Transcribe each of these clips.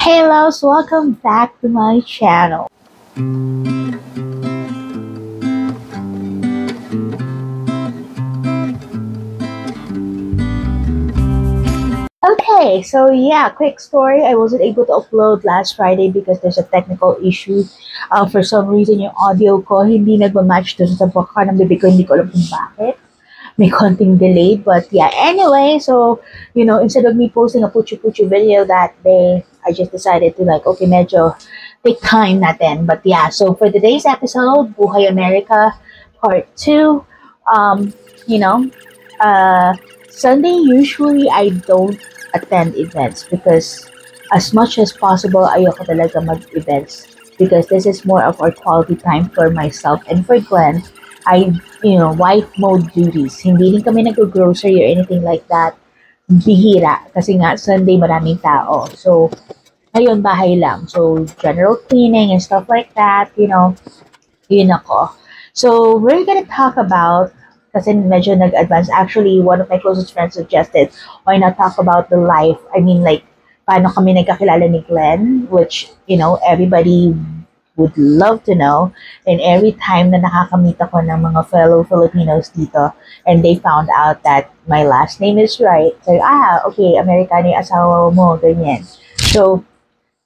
Hey loves, welcome back to my channel. Okay, so yeah, quick story. I wasn't able to upload last Friday because there's a technical issue. For some reason, yung audio ko hindi nagmamatch dun sa baka ng bibig ko. Hindi ko alam kung bakit. May konting delay. But yeah, anyway, so, instead of me posting a puchu-puchu video that day, I just decided to like, okay, medyo take time natin. But yeah, so for today's episode, Buhay America Part 2, um, you know, uh, Sunday usually I don't attend events because as much as possible, ayoko talaga mag-events because this is more of our quality time for myself and for Glenn. Wife mode duties. Hindi rin kami nag-grocery or anything like that. Bihira. Kasi nga, Sunday maraming tao. So, ayun, bahay lang. So, general cleaning and stuff like that, yun ako. So, we're gonna talk about, kasi medyo nag-advance. Actually, one of my closest friends suggested, why not talk about the life? I mean, like, paano kami nagkakilala ni Glenn, which, everybody would love to know. And every time na nakakamit ako ng mga fellow Filipinos dito, and they found out that my last name is right, so, okay, Amerikano yung asawa mo, ganyan. So,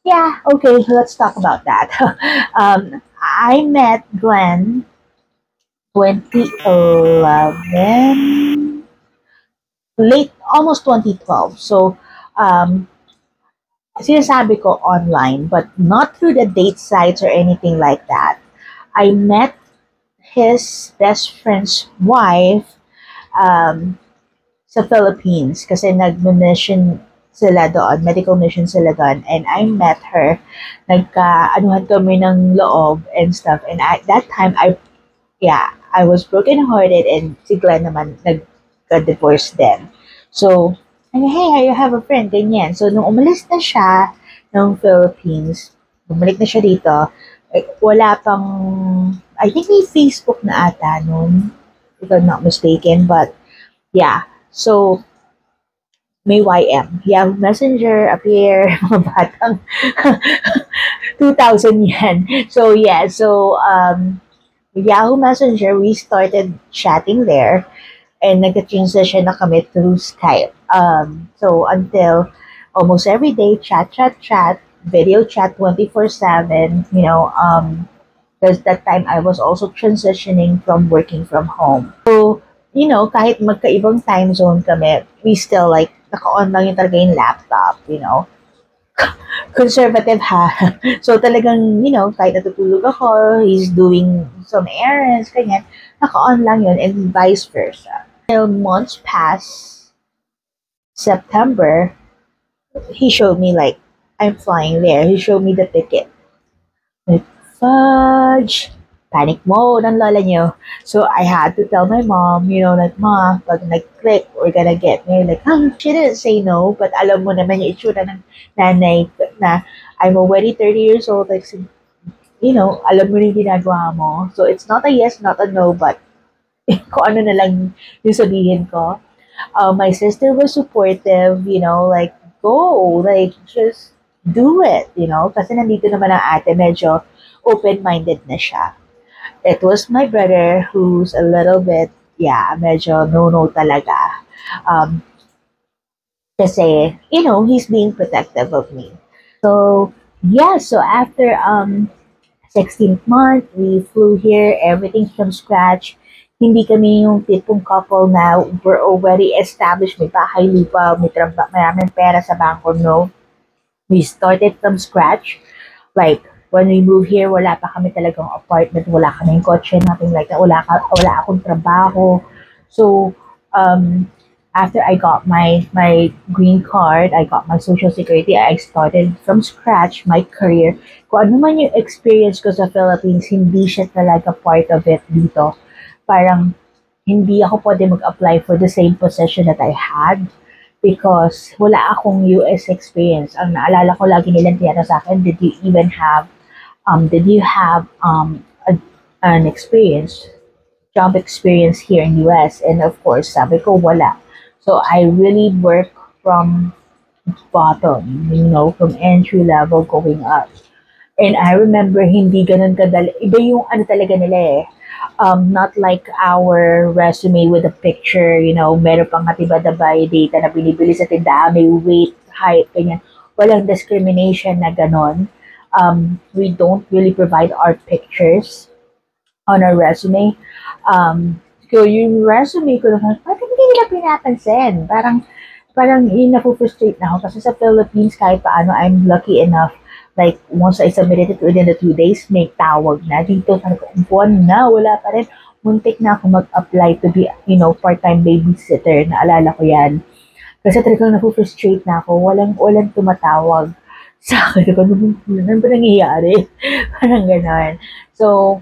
yeah, okay, let's talk about that. I met Glenn 2011, late, almost 2012. So, sinasabi ko online, but not through the date sites or anything like that. I met his best friend's wife sa Philippines kasi nag-mission sila doon, medical mission sila doon, and I met her. Nagka-anuhan kami ng loob and stuff, and at that time, I was broken-hearted, and si Glenn naman nagka-divorce din. So, hey, I have a friend, ganyan. So, nung umalis na siya ng Philippines, bumalik na siya dito, wala pang, I think may Facebook na ata nun, if I'm not mistaken, but, yeah. So, may YM. Yahoo Messenger, Appear, mga batang 2000 yan. So, yeah. So, Yahoo Messenger, we started chatting there and nag-transition na kami through Skype. So, until almost every day, chat, video chat 24/7, because that time I was also transitioning from working from home. So, kahit magkaibang time zone kami, we still like, naka-on lang yung talaga yung laptop, Conservative ha. So talagang, kahit natutulog ako, he's doing some errands, ganyan, naka-on lang yun, and vice versa. Till months pass, September, he showed me like, I'm flying there. He showed me the ticket. Like, fudge! Panic mode ang lola niyo. So I had to tell my mom, like, Ma, pag nag-click, we're gonna get me. Like, she didn't say no, but alam mo naman yung itsura ng nanay na I'm already 30 years old. Like, alam mo rin ginagawa mo. So it's not a yes, not a no, but kung ano na lang yung sabihin ko. My sister was supportive, like, go, like, just do it, kasi nandito naman ang ate, medyo open-minded na siya. It was my brother who's a little bit, medyo no-no talaga. Kasi, he's being protective of me. So, yeah, so after 16th month, we flew here, everything from scratch. Hindi kami yung tipong couple na we're already established, may bahay lupa, maraming pera sa bangko, no. We started from scratch. Like, when we moved here, wala pa kami talagang apartment, wala kaming kotse, nothing like that, wala akong trabaho. So, after I got my green card, I got my social security, I started from scratch my career. Kung ano man yung experience ko sa Philippines, hindi siya talaga part of it dito. Parang hindi ako pwede mag-apply for the same position that I had because wala akong US experience. Ang naalala ko lagi nilang tiyata sa akin, did you have an experience, job experience here in US? And of course, sabi ko wala. So I really work from bottom, from entry level going up. And I remember hindi ganun kadali. Iba yung ano talaga nila eh. Not like our resume with a picture, meron pang hatibadabay data na binibili sa tindahan, may weight, height, ganyan. Walang discrimination na ganon. We don't really provide our pictures on our resume. So yung resume ko naman, parang hindi nila pinapansin. Parang yun na-frustrate na ako kasi sa Philippines kahit paano I'm lucky enough like once I submitted it within the 2 days may tawag na dito sabi ko buwan na wala pa rin muntik na ako mag-apply to be part-time babysitter naalala ko yan kasi talagang na-frustrate na ako walang tumatawag sa akin ko ano ba nangyayari parang ganon so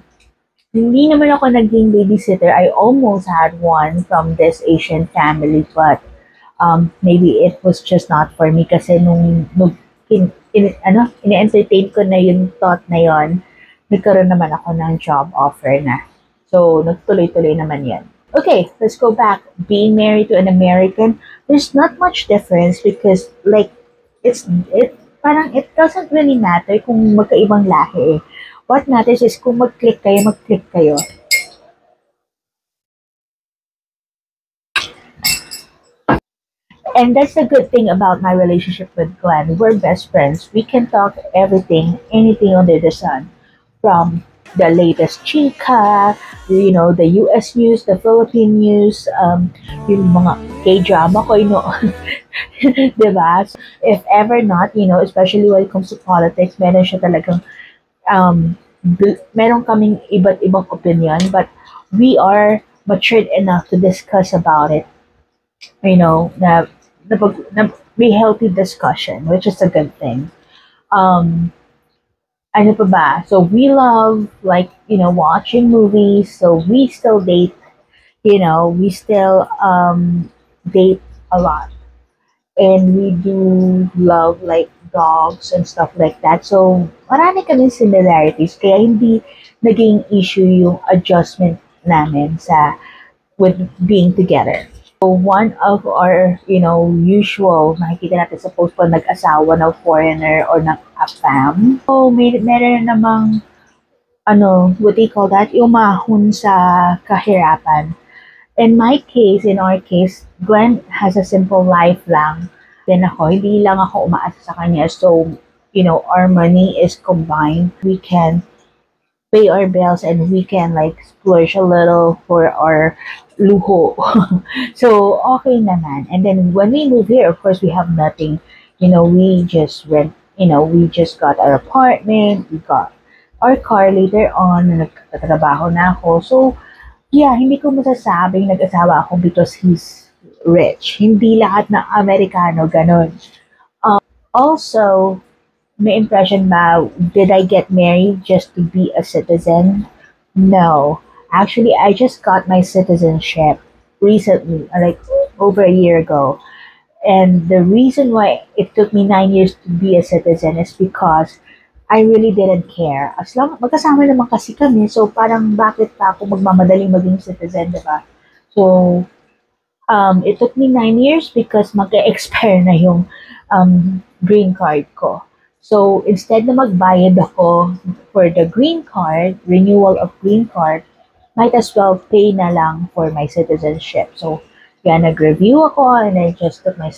hindi naman ako naging babysitter I almost had one from this Asian family but maybe it was just not for me kasi nung ini-entertain ko na yung thought na yon, nagkaroon naman ako ng job offer na. So, nagtuloy-tuloy naman yan. Okay, let's go back. Being married to an American, there's not much difference because like, parang it doesn't really matter kung magkaibang lahi eh. What matters is kung mag-click kayo. And that's the good thing about my relationship with Glenn. We're best friends. We can talk everything, anything under the sun. From the latest chika, the US news, the Philippine news, yung mga K-drama ko, diba? If ever not, especially when it comes to politics, meron siya talagang, meron kaming iba't ibang opinion, but we are matured enough to discuss about it. Na may healthy discussion, which is a good thing. Ano pa ba? So we love watching movies. So we still date. We still date a lot, and we do love like dogs and stuff like that. So marami kaming similarities. Kaya hindi naging issue yung adjustment namin with being together. So one of our, usual, makikita natin sa post po, nag-asawa ng foreigner or ng AFAM. So meron namang, what do you call that? Umahon sa kahirapan. In our case, Glenn has a simple life lang. Then hindi lang ako umaasa sa kanya. So, our money is combined. We can pay our bills and we can like splurge a little for our luho. So, okay naman. And then when we move here, of course, we have nothing. We just rent, we just got our apartment, we got our car later on, nagtatrabaho na ako. So, yeah, hindi ko masasabing nag-asawa ako because he's rich. Hindi lahat na Amerikano, ganon. Also, may impression ba, did I get married just to be a citizen? No. Actually, I just got my citizenship recently, like over a year ago. And the reason why it took me 9 years to be a citizen is because I really didn't care. As long, magkasama naman kasi kami, so parang bakit pa ako magmamadaling maging citizen, diba? So, it took me 9 years because mag-expire na yung green card ko. So, instead na magbayad ako for the green card, renewal of green card, might as well pay na lang for my citizenship. So, yan, nag-review ako and I just took my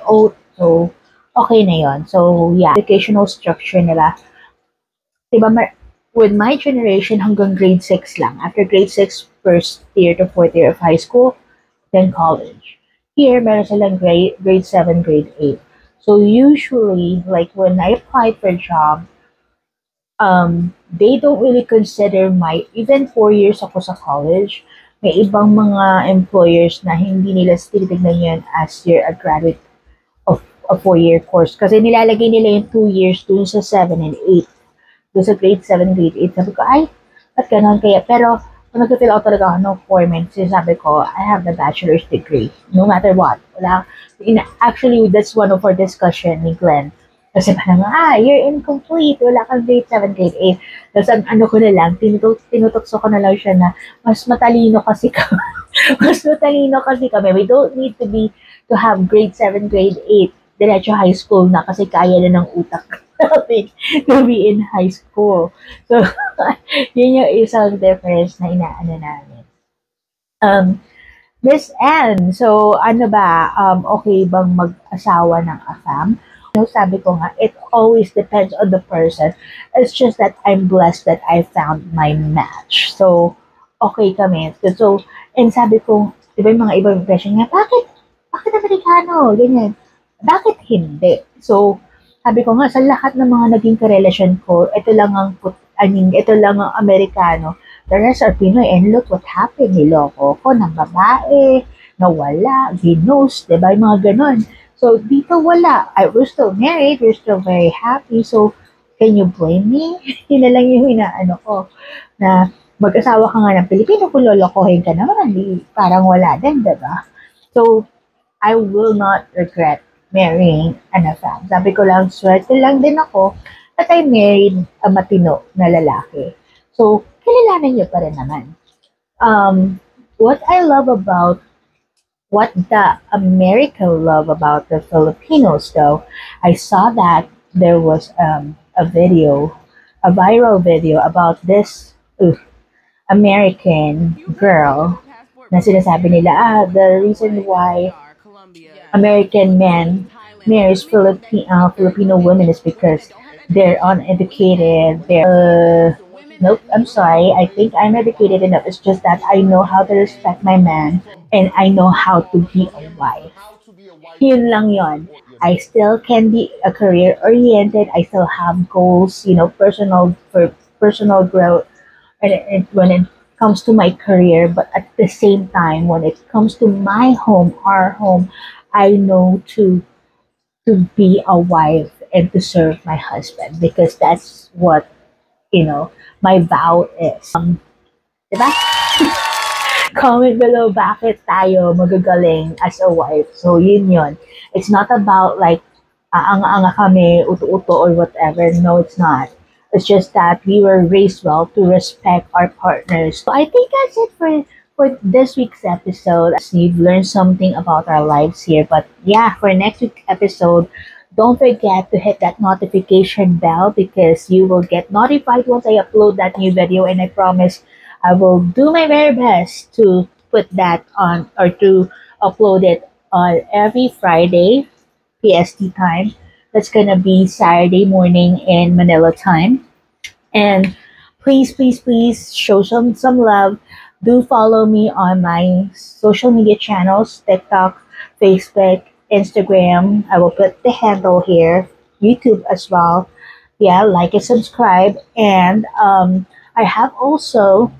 oath. So, okay na yon. So, yeah, educational structure nila. Diba, with my generation, hanggang grade 6 lang. After grade 6, first year to fourth year of high school, then college. Here, meron silang grade 7, grade 8. So usually, like when I applied for a job, they don't really consider even 4 years ako sa college. May ibang mga employers na hindi nila tinitignan yun as you're a graduate of a 4-year course. Kasi nilalagay nila yung 2 years dun sa 7 and 8. Dun sa grade 7, grade 8. Sabi ko, ay, ba't ganun kaya? Pero, kung nag-fill out talaga ako ng form, sinasabi ko, I have the bachelor's degree. No matter what. Actually, that's one of our discussion ni Glenn. Kasi parang, you're incomplete. Wala kang grade 7, grade 8. Tapos ko na lang, tinutokso ko na lang siya na, mas matalino kasi kami. We don't need to have grade 7, grade 8 diretso high school na kasi kaya na ng utak natin to be in high school. So, yun yung isang difference na inaano namin. Um, Miss Anne, so ano ba, okay bang mag-asawa ng AFAM? Sabi ko nga, it always depends on the person. It's just that I'm blessed that I found my match. So, okay kami. So, and sabi ko, di ba yung mga ibang impression nga, bakit Amerikano? Ganyan. Bakit hindi? So, sabi ko nga, sa lahat ng mga naging karelasyon ko, ito lang ang, ito lang ang Amerikano. The rest are Pinoy. And look what happened. Niloko ko ng babae, nawala, ginos, di ba? Yung mga ganon. So, dito wala. We're still married. We're still very happy. So, can you blame me? Yun na lang yung inaano ko. Na mag-asawa ka nga ng Pilipino, kung lolokohin ka naman, parang wala din, di ba? So, I will not regret marrying an AFAM. Sabi ko lang, swerte lang din ako at I married a matino na lalaki. So, kilalanin niyo pa rin naman. What I love about what the American love about the Filipinos, though, I saw that there was a video, a viral video about this American girl na sinasabi nila, the reason why American men marries Filipino women is because they're uneducated, nope, I'm sorry. I think I'm educated enough. It's just that I know how to respect my man and I know how to be a wife. Yun lang yun. I still can be a career oriented. I still have goals, for personal growth and when it comes to my career. But at the same time, when it comes to my home, our home, I know to be a wife and to serve my husband because that's what my vow is. Diba? Comment below bakit tayo magagaling as a wife. So, yun. It's not about like, anga-anga kami, uto-uto or whatever. No, it's not. It's just that we were raised well to respect our partners. So, I think that's it for this week's episode. You've learned something about our lives here. But yeah, for next week's episode, don't forget to hit that notification bell because you will get notified once I upload that new video, and I promise I will do my very best to put that on or to upload it on every Friday PST time. That's gonna be Saturday morning in Manila time. And please show some love. Do follow me on my social media channels, TikTok, Facebook, Instagram. I will put the handle here, YouTube as well. Yeah, like and subscribe. And I have also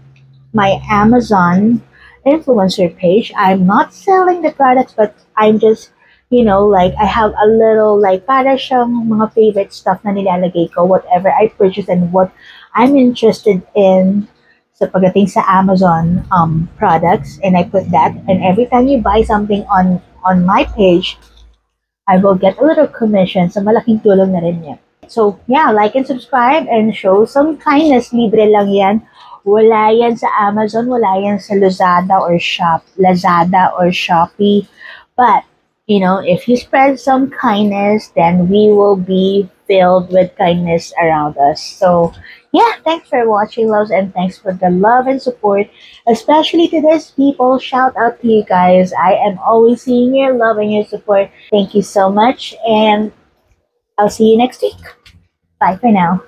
my Amazon influencer page. I'm not selling the products, but I'm just, like I have a little like para siyang mga favorite stuff na nilalagay ko, whatever I purchase and what I'm interested in sa pagdating sa Amazon products, and I put that, and every time you buy something on my page, I will get a little commission. So malaking tulong na rin yan. So yeah, like and subscribe and show some kindness. Libre lang yan. Wala yan sa Amazon, wala yan sa Lazada or Shopee. But if you spread some kindness, then we will be filled with kindness around us. So yeah, thanks for watching, loves, and thanks for the love and support, especially to these people. Shout out to you guys. I am always seeing your love and your support. Thank you so much, and I'll see you next week. Bye for now.